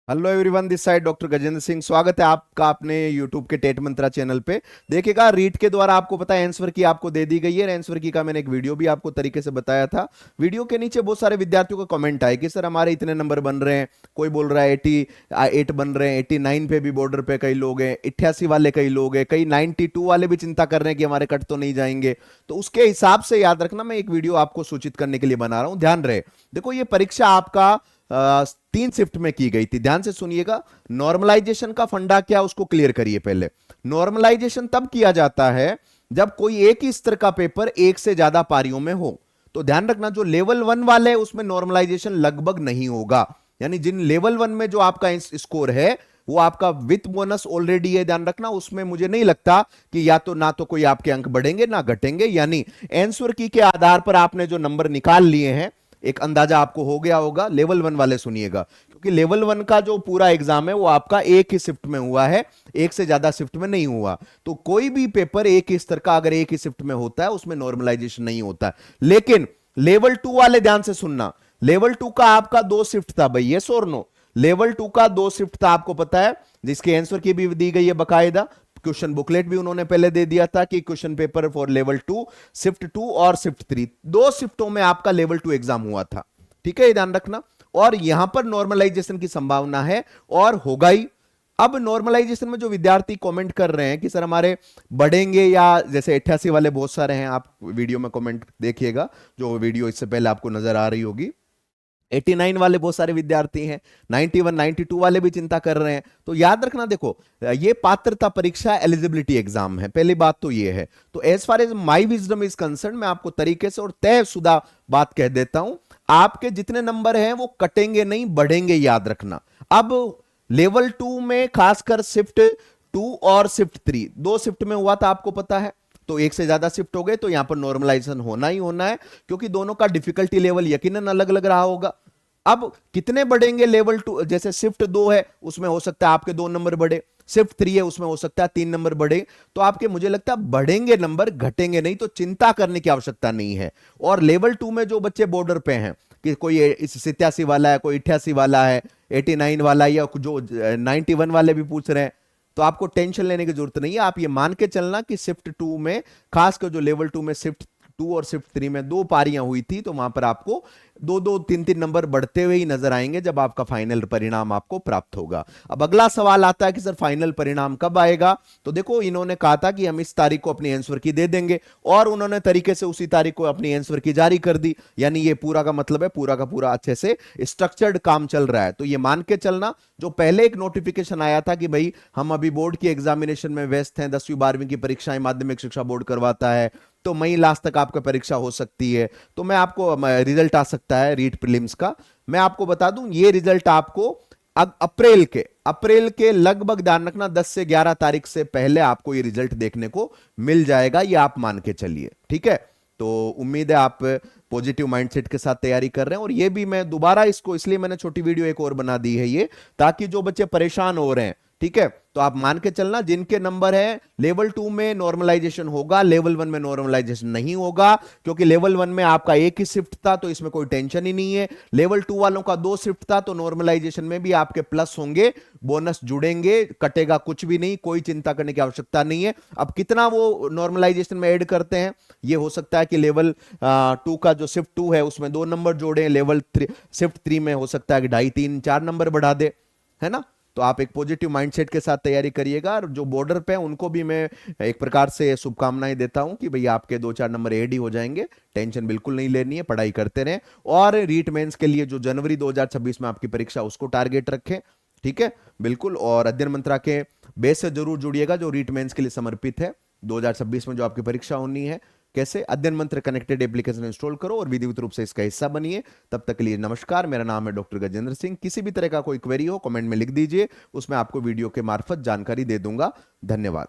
Hello everyone, this side doctor Gajendra Singh. स्वागत है आपका अपने यूट्यूब के टेट मंत्रा चैनल पे। देखिएगा, रीट के द्वारा आपको पता है आंसर की आपको दे दी गई है। आंसर की का मैंने एक वीडियो भी आपको तरीके से बताया था। वीडियो के नीचे बहुत सारे विद्यार्थियों का कमेंट आए कि सर हमारे इतने नंबर बन रहे हैं। कोई बोल रहा है 88 बन रहे हैं, 89 पे भी बॉर्डर पे कई लोग हैं, 88 वाले कई लोग हैं, कई 92 वाले भी चिंता कर रहे हैं कि हमारे कट तो नहीं जाएंगे। तो उसके हिसाब से याद रखना, मैं एक वीडियो आपको सूचित करने के लिए बना रहा हूं, ध्यान रहे। देखो, ये परीक्षा आपका 3 शिफ्ट में की गई थी, ध्यान से सुनिएगा। नॉर्मलाइजेशन का फंडा क्या, उसको क्लियर करिए पहले। नॉर्मलाइजेशन तब किया जाता है जब कोई एक ही स्तर का पेपर एक से ज्यादा पारियों में हो। तो ध्यान रखना, जो लेवल 1 वाले हैं उसमें नॉर्मलाइजेशन लगभग नहीं होगा। यानी जिन लेवल 1 में जो आपका स्कोर है वो आपका विथ बोनस ऑलरेडी है, ध्यान रखना। उसमें मुझे नहीं लगता कि या तो ना तो कोई आपके अंक बढ़ेंगे ना घटेंगे। यानी आंसर की के आधार पर आपने जो नंबर निकाल लिए हैं, एक अंदाजा आपको हो गया होगा। लेवल 1 वाले सुनिएगा, क्योंकि लेवल 1 का जो पूरा एग्जाम है वो आपका एक ही शिफ्ट में हुआ है, एक से ज्यादा शिफ्ट में नहीं हुआ। तो कोई भी पेपर एक ही स्तर का अगर एक ही शिफ्ट में होता है उसमें नॉर्मलाइजेशन नहीं होता है। लेकिन लेवल 2 वाले ध्यान से सुनना, लेवल 2 का आपका 2 शिफ्ट था भाई, यस और नो। लेवल 2 का 2 शिफ्ट था, आपको पता है, जिसके आंसर की भी दी गई है बकायदा। क्वेश्चन बुकलेट भी उन्होंने पहले दे दिया था कि question paper for level 2, shift 2 और शिफ्ट 3, 2 शिफ्टों में आपका लेवल 2 एग्जाम हुआ था। ठीक है, ये ध्यान रखना। और यहां पर नॉर्मलाइजेशन की संभावना है और होगा ही। अब नॉर्मलाइजेशन में जो विद्यार्थी कमेंट कर रहे हैं कि सर हमारे बढ़ेंगे, या जैसे 88 वाले बहुत सारे हैं, आप वीडियो में कमेंट देखिएगा, जो वीडियो इससे पहले आपको नजर आ रही होगी। 89 वाले बहुत सारे विद्यार्थी हैं, 91 92 वाले भी चिंता कर रहे हैं। तो याद रखना, देखो, ये पात्रता परीक्षा एलिजिबिलिटी एग्जाम है, पहली बात तो ये है। तो as far as my wisdom is concerned, मैं आपको तरीके से और तयशुदा बात कह देता हूं, आपके जितने नंबर हैं वो कटेंगे नहीं, बढ़ेंगे, याद रखना। अब लेवल 2 में खासकर शिफ्ट 2 और शिफ्ट 3, 2 शिफ्ट में हुआ था, आपको पता है। तो एक से ज्यादा शिफ्ट हो गए तो यहां पर नॉर्मलाइजेशन होना ही होना है, क्योंकि दोनों का डिफिकल्टी लेवल यकीनन अलग अलग रहा होगा। अब कितने बढ़ेंगे लेवल 2, जैसे शिफ्ट 2 है उसमें हो सकता है आपके 2 नंबर बढ़े, शिफ्ट 3 है उसमें हो सकता है 3 नंबर बढ़े। तो आपके, मुझे लगता है, बढ़ेंगे नंबर, घटेंगे नहीं, तो चिंता करने की आवश्यकता नहीं है। और लेवल 2 में जो बच्चे बॉर्डर पे हैं, कि कोई 87 वाला है, कोई 88 वाला है, 89 वाला है, या जो 91 वाले भी पूछ रहे हैं, तो आपको टेंशन लेने की जरूरत नहीं है। आप ये मान के चलना कि शिफ्ट 2 में, खासकर जो लेवल 2 में शिफ्ट 2 और शिफ्ट 3 में 2 पारियां हुई थी, तो वहां पर आपको 2 2 3 3 नंबर बढ़ते हुए ही नजर आएंगे जब आपका फाइनल परिणाम आपको प्राप्त होगा। अब अगला सवाल आता है कि सर फाइनल परिणाम कब आएगा। तो देखो, इन्होंने कहा था कि हम इस तारीख को अपनी आंसर की दे देंगे, और उन्होंने तरीके से उसी तारीख को अपनी आंसर की जारी कर दी। यानी ये पूरा का मतलब है, पूरा का पूरा अच्छे से स्ट्रक्चर्ड काम चल रहा है। तो ये मान के चलना, जो पहले एक नोटिफिकेशन आया था कि भाई हम अभी बोर्ड की एग्जामिनेशन में व्यस्त हैं, 10वीं 12वीं की परीक्षाएं माध्यमिक शिक्षा बोर्ड करवाता है, तो मई लास्ट तक आपका परीक्षा हो सकती है। तो मैं आपको रिजल्ट आ सकता है रीट प्रीलिम्स का, मैं आपको बता दूं, ये रिजल्ट आपको अप्रैल के लगभग, ध्यान रखना, 10 से 11 तारीख से पहले आपको ये रिजल्ट देखने को मिल जाएगा, ये आप मान के चलिए। ठीक है, तो उम्मीद है आप पॉजिटिव माइंडसेट के साथ तैयारी कर रहे हैं। और ये भी मैं दोबारा इसको, इसलिए मैंने छोटी वीडियो एक और बना दी है ये, ताकि जो बच्चे परेशान हो रहे हैं, ठीक है, तो आप मान के चलना, जिनके नंबर है लेवल 2 में नॉर्मलाइजेशन होगा, लेवल 1 में नॉर्मलाइजेशन नहीं होगा, क्योंकि लेवल 1 में आपका एक ही शिफ्ट था, तो इसमें कोई टेंशन ही नहीं है। लेवल 2 वालों का 2 शिफ्ट था, तो नॉर्मलाइजेशन में भी आपके प्लस होंगे, बोनस जुड़ेंगे, कटेगा कुछ भी नहीं, कोई चिंता करने की आवश्यकता नहीं है। अब कितना वो नॉर्मलाइजेशन में ऐड करते हैं, ये हो सकता है कि लेवल 2 का जो शिफ्ट 2 है उसमें 2 नंबर जोड़े, लेवल 3 शिफ्ट 3 में हो सकता है कि 2.5 3 4 नंबर बढ़ा दे, है ना। तो आप एक पॉजिटिव माइंडसेट के साथ तैयारी करिएगा। और जो बॉर्डर पे हैं उनको भी मैं एक प्रकार से शुभकामनाएं देता हूं कि भाई आपके 2 4 नंबर एड ही हो जाएंगे, टेंशन बिल्कुल नहीं लेनी है, पढ़ाई करते रहें। और रीट मेंस के लिए जो जनवरी 2026 में आपकी परीक्षा, उसको टारगेट रखें। ठीक है, बिल्कुल। और अध्ययन मंत्रा के बेस से जरूर जुड़िएगा, जो रीट मेंस के लिए समर्पित है। 2026 में जो आपकी परीक्षा होनी है, कैसे, अध्ययन मंत्र कनेक्टेड एप्लीकेशन इंस्टॉल करो और विधिवत रूप से इसका हिस्सा बनिए। तब तक के लिए नमस्कार, मेरा नाम है डॉक्टर गजेंद्र सिंह। किसी भी तरह का कोई क्वेरी हो, कमेंट में लिख दीजिए, उसमें आपको वीडियो के मार्फत जानकारी दे दूंगा। धन्यवाद।